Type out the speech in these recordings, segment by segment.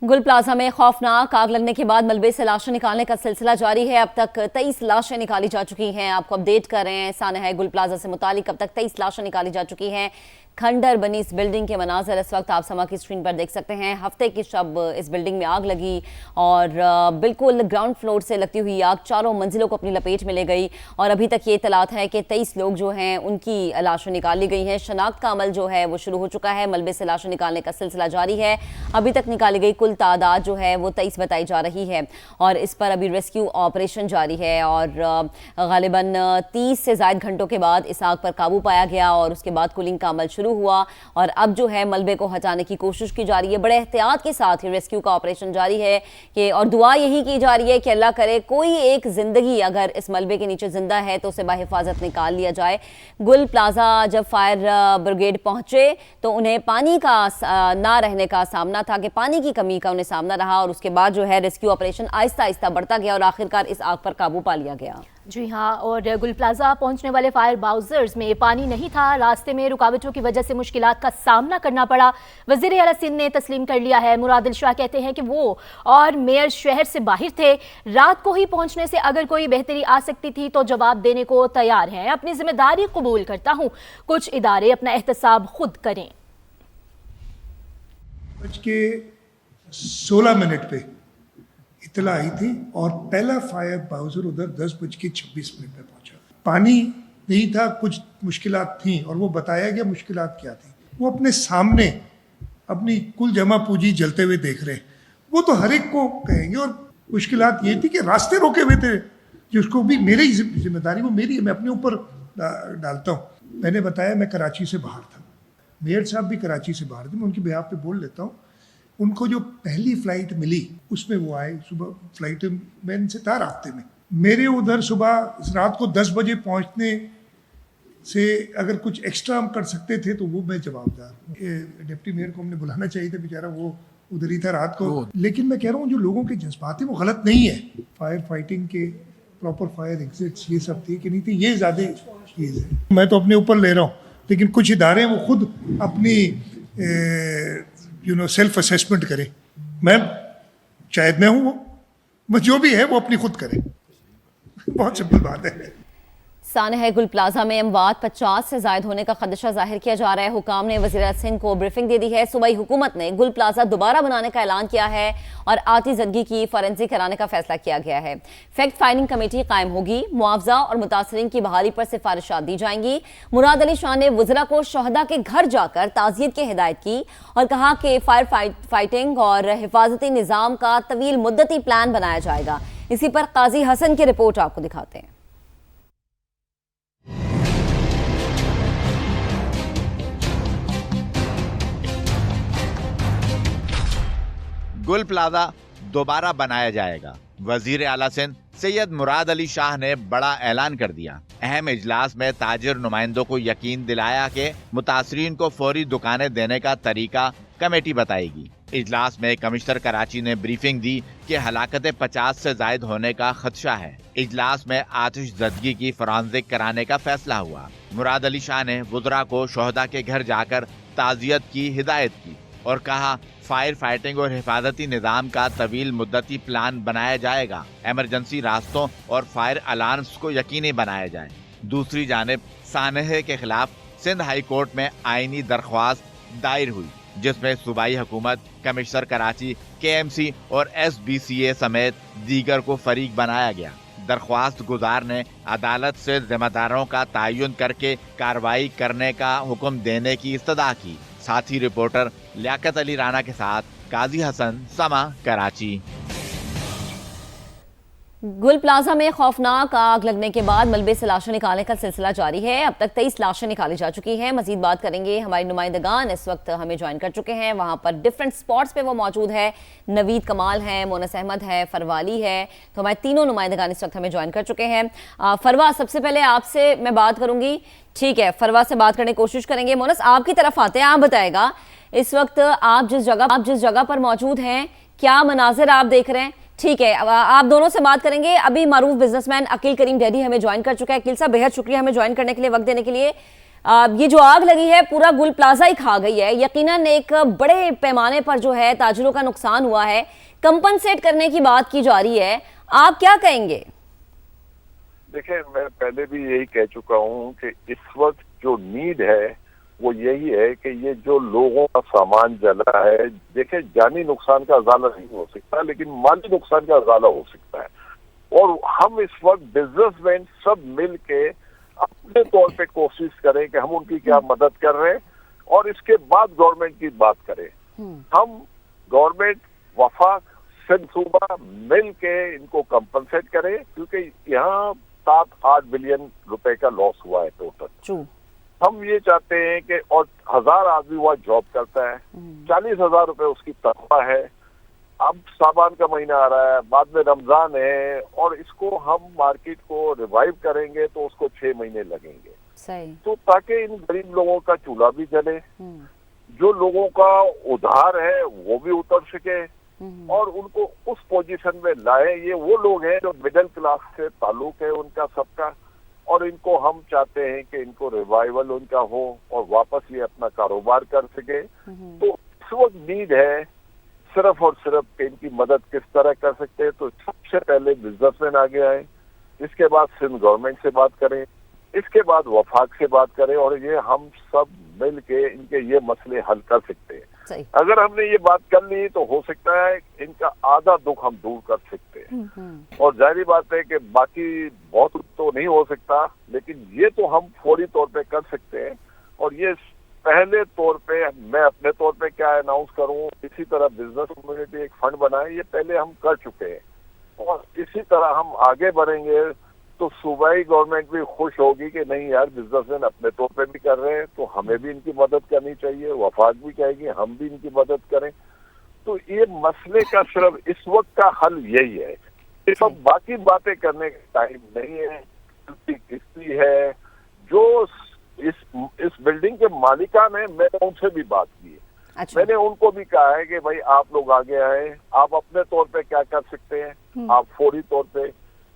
गुल प्लाजा में खौफनाक आग लगने के बाद मलबे से लाशें निकालने का सिलसिला जारी है। अब तक 23 लाशें निकाली जा चुकी हैं। आपको अपडेट कर रहे हैं सानहा गुल प्लाजा से मुतालिक अब तक 23 लाशें निकाली जा चुकी हैं। खंडर बनी इस बिल्डिंग के मनाजर इस वक्त आप समा की स्क्रीन पर देख सकते हैं। हफ्ते की शब इस बिल्डिंग में आग लगी और बिल्कुल ग्राउंड फ्लोर से लगती हुई आग चारों मंजिलों को अपनी लपेट में ले गई और अभी तक ये इतलात है कि 23 लोग जो हैं उनकी लाशें निकाल ली गई हैं। शनाख्त का अमल जो है वो शुरू हो चुका है। मलबे से लाशें निकालने का सिलसिला जारी है। अभी तक निकाली गई कुल तादाद जो है वो 23 बताई जा रही है और इस पर अभी रेस्क्यू ऑपरेशन जारी है और गालिबन 30 से ज़ायद घंटों के बाद इस आग पर काबू पाया गया और उसके बाद कूलिंग का अमल शुरू हुआ और अब जो है मलबे को हटाने की कोशिश की जा रही है। बड़े एहतियात के साथ ही रेस्क्यू का ऑपरेशन जारी है कि और दुआ यही की जा रही है कि अल्लाह करे कोई एक जिंदगी अगर इस मलबे के नीचे जिंदा है तो उसे बाहिफाजत निकाल लिया जाए। गुल प्लाजा जब फायर ब्रिगेड पहुंचे तो उन्हें पानी का ना रहने का सामना था कि पानी की कमी का उन्हें सामना रहा और उसके बाद जो है रेस्क्यू ऑपरेशन आहिस्ता आहिस्ता बढ़ता गया और आखिरकार इस आग पर काबू पा लिया गया। जी हाँ, और गुल प्लाजा पहुंचने वाले फायर बाउजर्स में पानी नहीं था। रास्ते में रुकावटों की वजह से मुश्किलात का सामना करना पड़ा। वज़ीर आला सिंध ने तस्लीम कर लिया है। मुराद अली शाह कहते हैं कि वो और मेयर शहर से बाहर थे। रात को ही पहुंचने से अगर कोई बेहतरी आ सकती थी तो जवाब देने को तैयार हैं। अपनी जिम्मेदारी कबूल करता हूँ, कुछ इदारे अपना एहतसाब खुद करें। 16 पे इतला आई थी और पहला फायर बाउजर उधर 10:26 पे पहुंचा। पानी नहीं था, कुछ मुश्किलात थी और वो बताया गया मुश्किलात क्या थी। वो अपने सामने अपनी कुल जमा पूंजी जलते हुए देख रहे। वो तो हर एक को कहेंगे और मुश्किलात ये थी कि रास्ते रोके हुए थे जिसको भी मेरी जिम्मेदारी वो मेरी है, मैं अपने ऊपर डालता हूँ। मैंने बताया मैं कराची से बाहर था, मेयर साहब भी कराची से बाहर थे, मैं उनकी बिहाफ पे बोल लेता हूँ। उनको जो पहली फ्लाइट मिली उसमें वो आए, सुबह फ्लाइट में इनसे था रास्ते में। मेरे उधर सुबह रात को 10 बजे पहुंचने से अगर कुछ एक्स्ट्रा हम कर सकते थे तो वो मैं जवाबदार। डिप्टी मेयर को हमने बुलाना चाहिए था, बेचारा वो उधर ही था रात को। लेकिन मैं कह रहा हूँ जो लोगों के जज्बात है वो गलत नहीं है। फायर फाइटिंग के प्रॉपर फायर एग्जिट्स ये सब थी कि नहीं थी, ये ज़्यादा चीज़ है। मैं तो अपने ऊपर ले रहा हूँ, लेकिन कुछ इदारे वो खुद अपनी सेल्फ असेसमेंट करें। मैं शायद मैं हूँ वो जो भी है वो अपनी खुद करें। बहुत सिंपल बात है। सानहा गुल प्लाजा में अमवात 50 से ज़ायद होने का खदशा जाहिर किया जा रहा है। हुकाम ने वज़ीर सिंध को ब्रीफिंग दे दी है। सूबाई हुकूमत ने गुल प्लाजा दोबारा बनाने का ऐलान किया है और आती ज़िंदगी की फॉरेंसिक कराने का फैसला किया गया है। फैक्ट फाइंडिंग कमेटी कायम होगी। मुआवजा और मुतासरीन की बहाली पर सिफारिशात दी जाएंगी। मुराद अली शाह ने वज़रा को शहदा के घर जाकर ताज़ियत की हिदायत की और कहा कि फायर फाइटिंग और हिफाजती निज़ाम का तवील मुद्दती प्लान बनाया जाएगा। इसी पर काजी हसन की रिपोर्ट आपको दिखाते हैं। गुल प्लाजा दोबारा बनाया जाएगा। वजीर आला सिंध सैयद मुराद अली शाह ने बड़ा ऐलान कर दिया। अहम इजलास में ताजिर नुमाइंदों को यकीन दिलाया कि मुतासरीन को फौरी दुकानें देने का तरीका कमेटी बताएगी। इजलास में कमिश्नर कराची ने ब्रीफिंग दी कि हलाकतें 50 से जायद होने का खदशा है। इजलास में आतिश ज़दगी की फॉरेंसिक कराने का फैसला हुआ। मुराद अली शाह ने वुज़रा को शोहदा के घर जाकर ताज़ियत की हिदायत की और कहा फायर फाइटिंग और हिफाजती निज़ाम का तवील मुद्दती प्लान बनाया जाएगा। इमरजेंसी रास्तों और फायर अलार्म्स को यकीनी बनाया जाए। दूसरी जानिब सानहे के खिलाफ सिंध हाई कोर्ट में आईनी दरख्वास्त दायर हुई जिसमें सूबाई हुकूमत, कमिश्नर कराची, KMC और SBCA समेत दीगर को फरीक बनाया गया। दरख्वास्त गुजार ने अदालत से जिम्मेदारों का तयन करके कार्रवाई करने का हुक्म देने की इस्तदा की। साथी रिपोर्टर लियाकत अली राना के साथ काजी हसन, समा, कराची। गुल प्लाजा में खौफनाक आग लगने के बाद मलबे से लाशें निकालने का सिलसिला जारी है। अब तक 23 लाशें निकाली जा चुकी हैं। मजीद बात करेंगे, हमारे नुमाइंदगान इस वक्त हमें ज्वाइन कर चुके हैं। वहां पर डिफरेंट स्पॉट्स पे वो मौजूद है। नवीद कमाल है, मोनस अहमद है, फरवाली है, तो हमारे तीनों नुमाइंदगान इस वक्त हमें ज्वाइन कर चुके हैं। फरवा, सबसे पहले आपसे मैं बात करूंगी। ठीक है, फरवा से बात करने की कोशिश करेंगे। मोनस, आपकी तरफ आते हैं, आप बताएगा इस वक्त आप जिस जगह पर मौजूद हैं क्या मनाजिर आप देख रहे हैं। ठीक है, आप दोनों से बात करेंगे। अभी मारूफ बिजनेसमैन अकील करीम डैडी हमें ज्वाइन कर चुका है। अकील साहब, बेहद शुक्रिया हमें ज्वाइन करने के लिए, वक्त देने के लिए। ये जो आग लगी है पूरा गुल प्लाजा ही खा गई है। यकीनन एक बड़े पैमाने पर जो है ताजिरों का नुकसान हुआ है, कंपनसेट करने की बात की जा रही है, आप क्या कहेंगे? देखिए, मैं पहले भी यही कह चुका हूँ कि इस वक्त जो नीड है वो यही है कि ये जो लोगों का सामान जला है, देखिए जानी नुकसान का अजाला नहीं हो सकता लेकिन माली नुकसान का अजाला हो सकता है। और हम इस वक्त बिजनेसमैन सब मिल के अपने तौर पे कोशिश करें कि हम उनकी क्या मदद कर रहे हैं और इसके बाद गवर्नमेंट की बात करें। हम गवर्नमेंट, वफाक, सिंध सूबा मिल के इनको कंपनसेट करें क्योंकि यहाँ 7-8 बिलियन रुपए का लॉस हुआ है टोटल। हम ये चाहते हैं कि और 1000 आदमी वहाँ जॉब करता है, 40,000 रुपए उसकी तनख्वाह है। अब सामान का महीना आ रहा है, बाद में रमजान है और इसको हम मार्केट को रिवाइव करेंगे तो उसको 6 महीने लगेंगे। सही। तो ताकि इन गरीब लोगों का चूल्हा भी जले, जो लोगों का उधार है वो भी उतर सके और उनको उस पोजीशन में लाए। ये वो लोग हैं जो मिडिल क्लास से ताल्लुक है उनका सबका, और इनको हम चाहते हैं कि इनको रिवाइवल उनका हो और वापस ये अपना कारोबार कर सके। तो इस वक्त नीड है सिर्फ और सिर्फ कि इनकी मदद किस तरह कर सकते हैं। तो सबसे पहले बिजनेसमैन आगे आए, इसके बाद सिंध गवर्नमेंट से बात करें, इसके बाद वफाक से बात करें और ये हम सब मिल के इनके ये मसले हल कर सकते हैं। सही। अगर हमने ये बात कर ली तो हो सकता है इनका आधा दुख हम दूर कर सकते हैं। और जाहिर बात है कि बाकी बहुत तो नहीं हो सकता लेकिन ये तो हम फौरी तौर पे कर सकते हैं। और ये पहले तौर पे मैं अपने तौर पे क्या अनाउंस करूं, इसी तरह बिजनेस कम्युनिटी एक फंड बनाए, ये पहले हम कर चुके हैं और इसी तरह हम आगे बढ़ेंगे तो सूबाई गवर्नमेंट भी खुश होगी कि नहीं यार बिजनेसमैन अपने तौर पे भी कर रहे हैं तो हमें भी इनकी मदद करनी चाहिए। वफाक भी कहेगी हम भी इनकी मदद करें। तो ये मसले का सिर्फ इस वक्त का हल यही है। ये सब बाकी बातें करने का टाइम नहीं है। किस्ती है जो इस बिल्डिंग के मालिकान है, मैंने उनसे भी बात की है। अच्छा। मैंने उनको भी कहा है कि भाई आप लोग आगे आए, आप अपने तौर पे क्या कर सकते हैं, आप फौरी तौर पे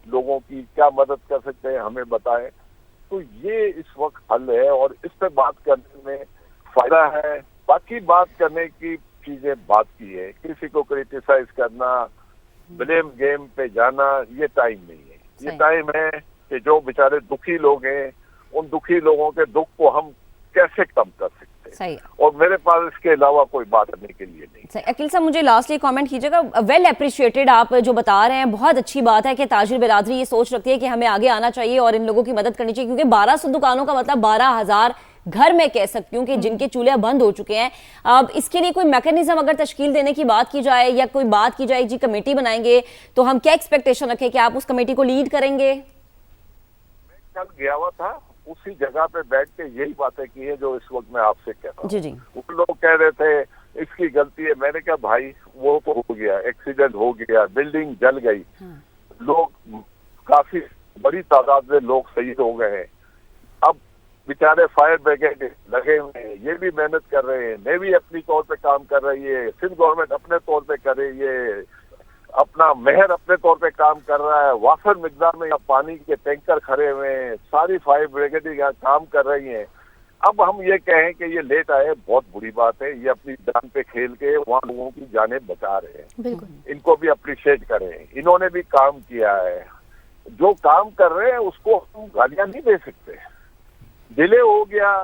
लोगों की क्या मदद कर सकते हैं हमें बताएं। तो ये इस वक्त हल है और इस पे बात करने में फायदा है। बाकी बात करने की चीजें बात की है, किसी को क्रिटिसाइज करना, ब्लेम गेम पे जाना, ये टाइम नहीं है। ये टाइम है कि जो बेचारे दुखी लोग हैं उन दुखी लोगों के दुख को हम कैसे कम कर सकते हैं। सही। और मेरे पास इसके अलावा कोई बात करने के लिए नहीं। सही। अकील साहब मुझे लास्टली कमेंट कीजिएगा, वेल अप्रिशिएटेड आप जो बता रहे हैं, बहुत अच्छी बात है कि ताजिर बिरादरी ये सोच रखती है कि हमें आगे आना चाहिए और इन लोगों की मदद करनी चाहिए क्योंकि 1200 दुकानों का मतलब 12,000 घर में कह सकती हूँ कि जिनके चूल्हे बंद हो चुके हैं। अब इसके लिए कोई मैकेनिज्म अगर तश्कील देने की बात की जाए या कोई बात की जाए जी कमेटी बनाएंगे तो हम क्या एक्सपेक्टेशन रखें कि आप उस कमेटी को लीड करेंगे? मैं कल गया हुआ था, उसी जगह पे बैठ के यही बातें की है जो इस वक्त मैं आपसे कह रहा हूँ। जी। वो लोग कह रहे थे इसकी गलती है। मैंने कहा भाई वो तो हो गया, एक्सीडेंट हो गया, बिल्डिंग जल गई, लोग काफी बड़ी तादाद में लोग शहीद हो गए हैं। अब बेचारे फायर ब्रिगेड लगे हुए हैं, ये भी मेहनत कर रहे हैं, नेवी अपनी तौर पे काम कर रही है, सिंध गवर्नमेंट अपने तौर पे कर रही है, अपना मेहर अपने तौर पे काम कर रहा है, वाफर मिकदार में पानी के टैंकर खड़े हुए हैं, सारी फायर ब्रिगेड यहाँ काम कर रही हैं। अब हम ये कहें कि ये लेट आए बहुत बुरी बात है। ये अपनी जान पे खेल के वहाँ लोगों की जानें बचा रहे हैं, बिल्कुल। इनको भी अप्रिशिएट करें। इन्होंने भी काम किया है, जो काम कर रहे हैं उसको हम गालियां नहीं दे सकते। डिले हो गया,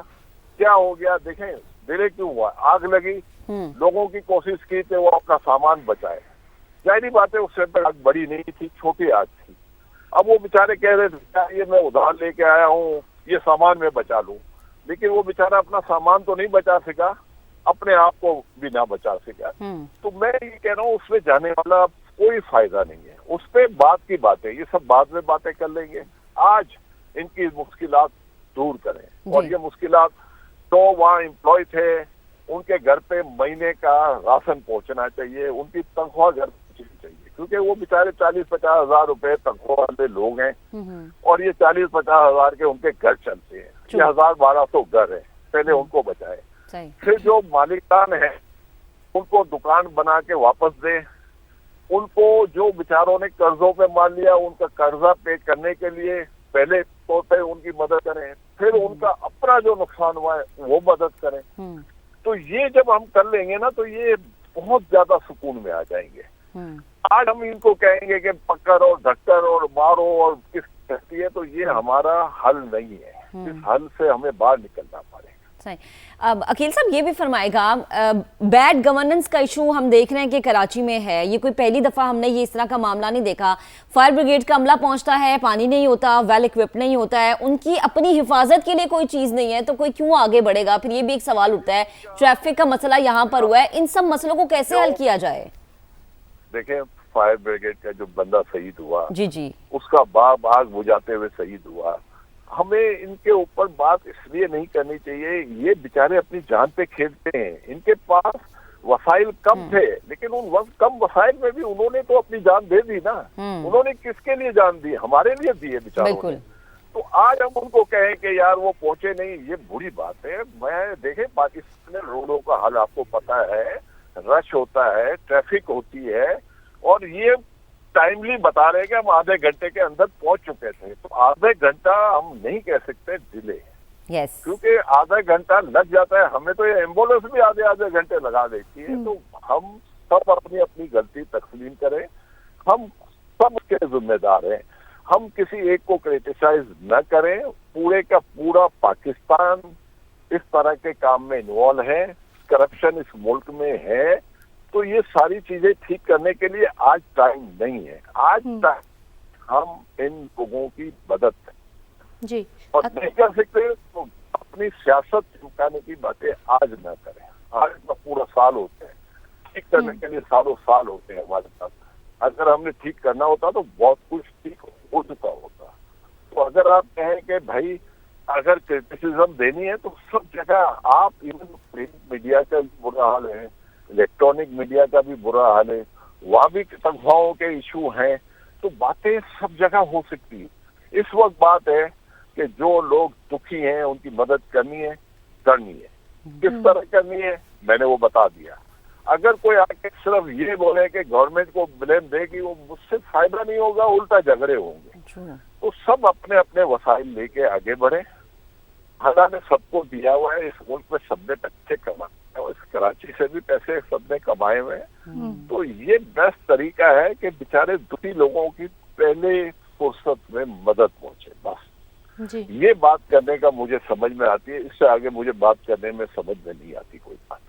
क्या हो गया, देखें डिले क्यों हुआ, आग लगी, लोगों की कोशिश की कि वो अपना सामान बचाए। जाहिर बात है उससे आग बड़ी नहीं थी, छोटी आग थी। अब वो बेचारे कह रहे थे ये मैं उधार लेके आया हूँ, ये सामान मैं बचा लूं, लेकिन वो बेचारा अपना सामान तो नहीं बचा सका, अपने आप को भी ना बचा सका। तो मैं ये कह रहा हूँ उसमें जाने वाला कोई फायदा नहीं है। उस पे बात की बातें, ये सब बाद में बातें कर लेंगे। आज इनकी मुश्किलात दूर करें और ये मुश्किलात तो वहाँ एम्प्लॉय थे उनके घर पे महीने का राशन पहुंचना चाहिए, उनकी तनख्वाह घर पहुंचनी चाहिए, क्योंकि वो बेचारे 40-50 हजार रुपए तनख्वाह वाले लोग हैं और ये 40-50 हजार के उनके घर चलते हैं। 1000-1200 घर है, पहले उनको बचाए। फिर जो मालिकान है उनको दुकान बना के वापस दें, उनको जो बेचारों ने कर्जों पे मान लिया उनका कर्जा पे करने के लिए पहले तौर पे उनकी मदद करें। फिर उनका अपना जो नुकसान हुआ है वो मदद करें। तो ये जब हम कर लेंगे ना तो ये बहुत ज्यादा सुकून में आ जाएंगे। आज हम इनको कहेंगे कि पकड़ और धक्कर और मारो और किस कहती है, तो ये हमारा हल नहीं है। इस हल से हमें बाहर निकलना पड़ेगा। सही। अब अकील साहब ये भी फरमाएगा, बैड गवर्नेंस का इशू हम देख रहे हैं कि कराची में है। ये कोई पहली दफा हमने ये इस तरह का मामला नहीं देखा। फायर ब्रिगेड का अमला पहुंचता है, पानी नहीं होता, वेल इक्विप्ड नहीं होता है, उनकी अपनी हिफाजत के लिए कोई चीज नहीं है, तो कोई क्यों आगे बढ़ेगा? फिर ये भी एक सवाल उठता है, ट्रैफिक का मसला यहाँ पर हुआ है, इन सब मसलों को कैसे हल किया जाए? देखें, फायर ब्रिगेड का जो बंदा शहीद हुआ, जी, उसका बाप आग बुझाते हुए शहीद हुआ। हमें इनके ऊपर बात इसलिए नहीं करनी चाहिए, ये बेचारे अपनी जान पे खेलते हैं। इनके पास वसाइल कम थे, लेकिन उन कम वसाइल में भी उन्होंने तो अपनी जान दे दी ना। उन्होंने किसके लिए जान दी? हमारे लिए दिए बेचारों ने। तो आज हम उनको कहें कि यार वो पहुंचे नहीं, ये बुरी बात है। मैं देखें, पाकिस्तान में रोडों का हाल आपको पता है, रश होता है, ट्रैफिक होती है, और ये टाइमली बता रहे हैं कि हम आधे घंटे के अंदर पहुंच चुके थे। तो आधे घंटा हम नहीं कह सकते डिले, क्योंकि आधा घंटा लग जाता है। हमें तो ये एम्बुलेंस भी आधे घंटे लगा देती है। तो हम सब अपनी अपनी गलती तस्लीम करें, हम सब के जिम्मेदार हैं। हम किसी एक को क्रिटिसाइज न करें। पूरे का पूरा पाकिस्तान इस तरह के काम में इन्वॉल्व है, करप्शन इस मुल्क में है। तो ये सारी चीजें ठीक करने के लिए आज टाइम नहीं है। आज टाइम हम इन लोगों की मदद करें जी, और नहीं कर सकते तो अपनी सियासत चुकाने की बातें आज न करें। आज का पूरा साल होते हैं, ठीक करने के लिए सालों साल होते हैं हमारे पास। अगर हमने ठीक करना होता तो बहुत कुछ ठीक हो चुका होता। तो अगर आप कहें कि भाई अगर क्रिटिसिज्म देनी है तो सब जगह आप, इवन प्रिंट मीडिया का भी बुरा हाल है, इलेक्ट्रॉनिक मीडिया का भी बुरा हाल है, वहाँ भी तनख्वाहों के इशू हैं। तो बातें सब जगह हो सकती है। इस वक्त बात है कि जो लोग दुखी हैं उनकी मदद करनी है। किस तरह करनी है मैंने वो बता दिया। अगर कोई आके सिर्फ ये बोले कि गवर्नमेंट को ब्लेम दे कि वो मुझसे फायदा नहीं होगा, उल्टा झगड़े होंगे। तो सब अपने अपने वसाइल लेके आगे बढ़े। अल्लाह ने सबको दिया हुआ है, इस मुल्क में सबने पैसे कमाए, इस कराची से भी पैसे सबने कमाए हुए हैं। तो ये बेस्ट तरीका है कि बेचारे दुखी लोगों की पहले फुर्सत में मदद पहुंचे। बस जी। ये बात करने का मुझे समझ में आती है। इससे आगे मुझे बात करने में समझ में नहीं आती कोई बात।